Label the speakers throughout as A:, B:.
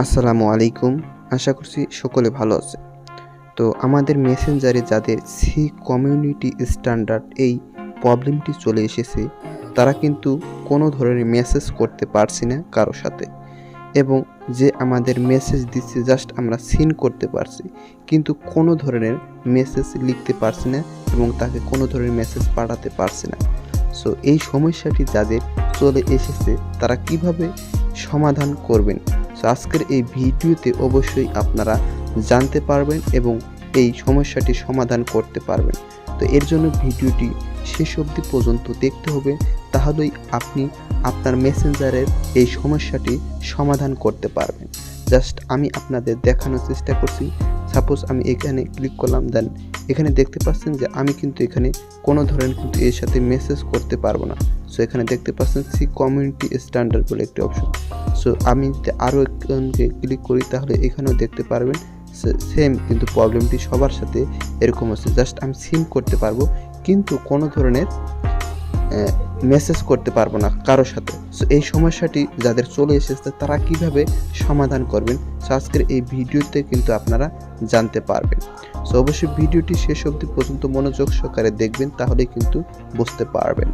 A: আসসালামু আলাইকুম। আশা করছি সকলে ভালো আছে। তো আমাদের মেসেঞ্জারে যাদের সি কমিউনিটি স্ট্যান্ডার্ড এই প্রবলেমটি চলে এসেছে, তারা কিন্তু কোনো ধরনের মেসেজ করতে পারছি না কারো সাথে, এবং যে আমাদের মেসেজ দিচ্ছে জাস্ট আমরা সিন করতে পারছি, কিন্তু কোনো ধরনের মেসেজ লিখতে পারছি না এবং তাকে কোনো ধরনের মেসেজ পাঠাতে পারছি না। সো এই সমস্যাটি যাদের চলে এসেছে তারা কিভাবে সমাধান করবেন, সো আজকের এই ভিডিওতে অবশ্যই আপনারা জানতে পারবেন এবং এই সমস্যাটি সমাধান করতে পারবেন। তো এর জন্য ভিডিওটি শেষ অবধি পর্যন্ত দেখতে হবে, তাহলেই আপনি আপনার মেসেঞ্জারের এই সমস্যাটি সমাধান করতে পারবেন। জাস্ট আমি আপনাদের দেখানোর চেষ্টা করছি। সাপোজ আমি এখানে ক্লিক করলাম, দেন এখানে দেখতে পাচ্ছেন যে আমি কিন্তু এখানে কোনো ধরনের কিন্তু এর সাথে মেসেজ করতে পারবো না। সো এখানে দেখতে পাচ্ছেন সি কমিউনিটি স্ট্যান্ডার্ড বলে একটি অপশন। সো আমি যদি আরও একজনকে ক্লিক করি তাহলে এখানেও দেখতে পারবেন সেম কিন্তু প্রবলেমটি সবার সাথে এরকম হচ্ছে। জাস্ট আমি সিন করতে পারবো কিন্তু কোনো ধরনের মেসেজ করতে পারবো না কারোর সাথে। সো এই সমস্যাটি যাদের চলে এসেছে তারা কিভাবে সমাধান করবেন, সো আজকের এই ভিডিওতে কিন্তু আপনারা জানতে পারবেন। সো অবশ্যই ভিডিওটি শেষ অবধি পর্যন্ত মনোযোগ সহকারে দেখবেন, তাহলে কিন্তু বুঝতে পারবেন।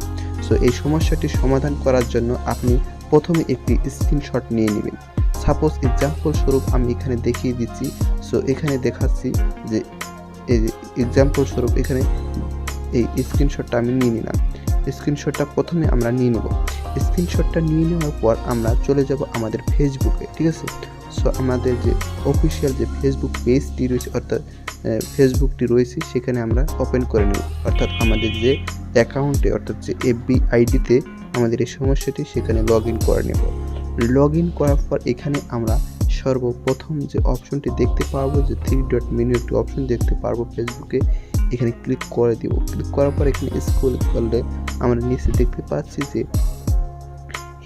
A: সো এই সমস্যাটি সমাধান করার জন্য আপনি প্রথমে একটি স্ক্রিনশট নিয়ে নেবেন। সাপোজ এক্সাম্পল স্বরূপ আমি এখানে দেখিয়ে দিচ্ছি। সো এখানে দেখাচ্ছি যে এই এক্সাম্পল স্বরূপ এখানে এই স্ক্রিনশটটা আমি নিয়ে নিলাম। স্ক্রিনশটটা প্রথমে আমরা নিয়ে নেব। স্ক্রিনশটটা নিয়ে নেওয়ার পর আমরা চলে যাব আমাদের ফেসবুকে, ঠিক আছে। সো আমাদের যে অফিসিয়াল যে ফেসবুক পেজটি রয়েছে, অর্থাৎ ফেসবুকটি রয়েছে, সেখানে আমরা ওপেন করে নেব, অর্থাৎ আমাদের যে অ্যাকাউন্টে, অর্থাৎ যে এফবি আইডিতে আমাদের এই সমস্যাটি, সেখানে লগ ইন করে নেব। লগ ইন করার পর এখানে আমরা সর্বপ্রথম যে অপশনটি দেখতে পারবো, যে 3 ডট মেনু একটি অপশন দেখতে পারবো ফেসবুকে, এখানে ক্লিক করে দিব। ক্লিক করার পর এখানে স্ক্রল করলে আমরা নিচে দেখতে পাচ্ছি যে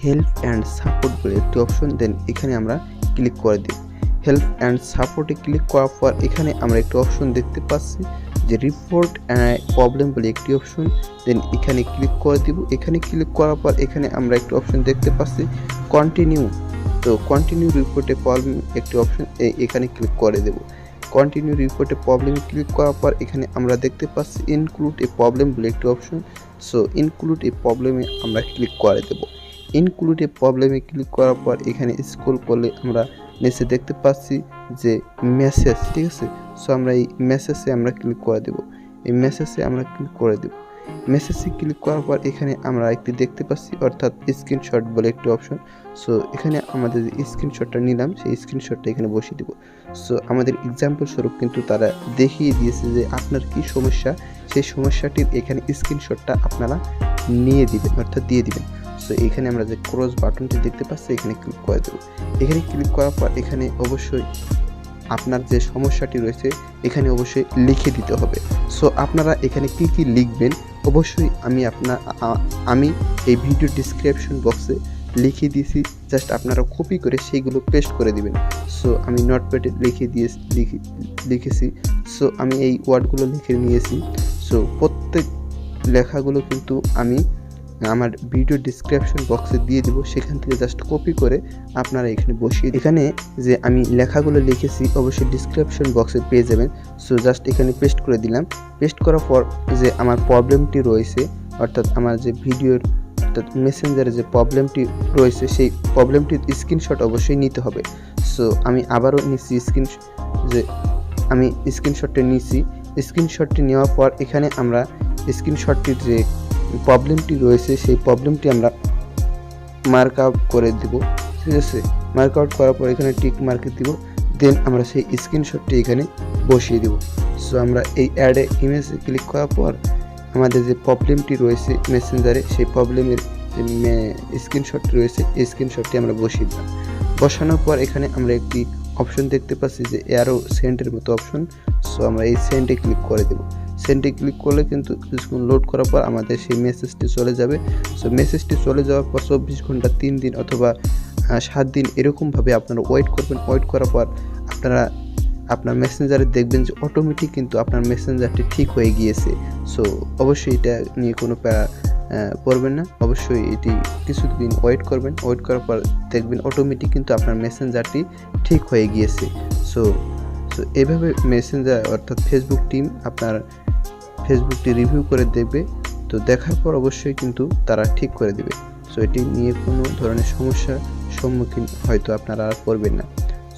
A: হেল্প অ্যান্ড সাপোর্ট বলে একটি অপশন, দেন এখানে আমরা ক্লিক করে দিই। হেল্প অ্যান্ড সাপোর্টে ক্লিক করার পর এখানে আমরা একটি অপশন দেখতে পাচ্ছি যে রিপোর্ট প্রবলেম বলে একটি অপশন, দেন এখানে ক্লিক করে দিব। এখানে ক্লিক করার পর এখানে আমরা একটি অপশন দেখতে পাচ্ছি কন্টিনিউ। তো কন্টিনিউ রিপোর্টে প্রবলেম একটি অপশন, এখানে ক্লিক করে দেব। কন্টিনিউ রিপোর্টে প্রবলেমে ক্লিক করার পর এখানে আমরা দেখতে পাচ্ছি ইনক্লুড এ প্রবলেম বলে একটি অপশন। সো ইনক্লুড এ প্রবলেমে আমরা ক্লিক করে দেব। ইনক্লুড এ প্রবলেমে ক্লিক করার পর এখানে স্ক্রল করলে আমরা নিচে দেখতে পাচ্ছি যে মেসেজ, ঠিক আছে। সো আমরা এই মেসেজে আমরা ক্লিক করে দেব। এই মেসেজে আমরা ক্লিক করে দেব। মেসেজে ক্লিক করার পর এখানে আমরা একটি দেখতে পাচ্ছি, অর্থাৎ স্ক্রিনশট বলে একটি অপশন। সো এখানে আমাদের যে স্ক্রিনশটটা নিলাম সেই স্ক্রিনশটটা এখানে বসিয়ে দেব। সো আমাদের এক্সাম্পল স্বরূপ কিন্তু তারা দেখিয়ে দিয়েছে যে আপনার কি সমস্যা, সেই সমস্যাটির এখানে স্ক্রিনশটটা আপনারা নিয়ে দিবেন, অর্থাৎ দিয়ে দিবেন। সো এখানে আমরা যে ক্রস বাটনটি দেখতে পাচ্ছি এখানে ক্লিক করে দেব। এখানে ক্লিক করার পর এখানে অবশ্যই আপনার যে সমস্যাটি রয়েছে এখানে অবশ্যই লিখে দিতে হবে। সো আপনারা এখানে কি কি লিখবেন অবশ্যই আমি এই ভিডিও ডিসক্রিপশন বক্সে লিখে দিয়েছি, জাস্ট আপনারা কপি করে সেইগুলো পেস্ট করে দিবেন। সো আমি নোটপ্যাডে লিখেছি। সো আমি এই ওয়ার্ডগুলো লিখে নিয়েছি। সো প্রত্যেক লেখাগুলো কিন্তু আমি আমার ভিডিও ডিসক্রিপশন বক্সে দিয়ে দিব, সেখান থেকে জাস্ট কপি করে আপনারা এখানে বসিয়ে, এখানে যে আমি লেখাগুলো লিখেছি অবশ্যই ডিসক্রিপশন বক্সে পেয়ে যাবেন। সো জাস্ট এখানে পেস্ট করে দিলাম। পেস্ট করার পর যে আমার প্রবলেমটি রয়েছে, অর্থাৎ আমার যে ভিডিওর অর্থাৎ মেসেঞ্জারে যে প্রবলেমটি রয়েছে সেই প্রবলেমটির স্ক্রিনশট অবশ্যই নিতে হবে। সো আমি আবারও নিচ্ছি আমি স্ক্রিনশটটি নিচ্ছি। স্ক্রিনশটটি নেওয়ার পর এখানে আমরা স্ক্রিনশটটির যে প্রবলেমটি রয়েছে সেই প্রবলেমটি আমরা মার্ক আউট করে দিব, ঠিক আছে। মার্ক আউট করার পর এখানে টিক মার্কে দিব, দেন আমরা সেই স্ক্রিনশটটি এখানে বসিয়ে দিব। সো আমরা এই অ্যাডে ইমেজে ক্লিক করার পর আমাদের যে প্রবলেমটি রয়েছে মেসেঞ্জারে সেই প্রবলেমের যে স্ক্রিনশটটি রয়েছে এই স্ক্রিনশটটি আমরা বসিয়ে দিলাম। বসানোর পর এখানে আমরা একটি অপশন দেখতে পাচ্ছি যে অ্যারো সেন্ডের মতো অপশন। সো আমরা এই সেন্ডে ক্লিক করে দেব। সেন্ডে ক্লিক করলে কিন্তু কিছুক্ষণ লোড করার পর আমাদের সেই মেসেজটি চলে যাবে। সো মেসেজটি চলে যাওয়ার পর 24 ঘন্টা, 3 দিন অথবা 7 দিন এরকমভাবে আপনারা ওয়েট করবেন। ওয়েট করার পর আপনারা আপনার মেসেঞ্জারে দেখবেন যে অটোমেটিক কিন্তু আপনার মেসেঞ্জারটি ঠিক হয়ে গিয়েছে। সো অবশ্যই এটা নিয়ে কোনো পড়বেন না, অবশ্যই এটি কিছুদিন ওয়েট করবেন। ওয়েট করার পর দেখবেন অটোমেটিক কিন্তু আপনার মেসেঞ্জারটি ঠিক হয়ে গিয়েছে। সো এভাবে মেসেঞ্জার অর্থাৎ ফেসবুক টিম আপনার ফেসবুকটি রিভিউ করে দেবে। তো দেখার পর অবশ্যই কিন্তু তারা ঠিক করে দেবে। সো এটি নিয়ে কোনো ধরনের সমস্যার সম্মুখীন হয়তো আপনারা আর করবেন না।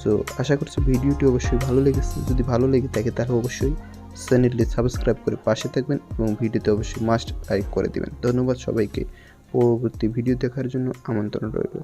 A: সো আশা করছি ভিডিওটি অবশ্যই ভালো লেগেছে। যদি ভালো লেগে থাকে তাহলে অবশ্যই চ্যানেলটি সাবস্ক্রাইব করে পাশে থাকবেন এবং ভিডিওতে অবশ্যই মাস্ট লাইক করে দিবেন। ধন্যবাদ সবাইকে। পরবর্তী ভিডিও দেখার জন্য আমন্ত্রণ রইল।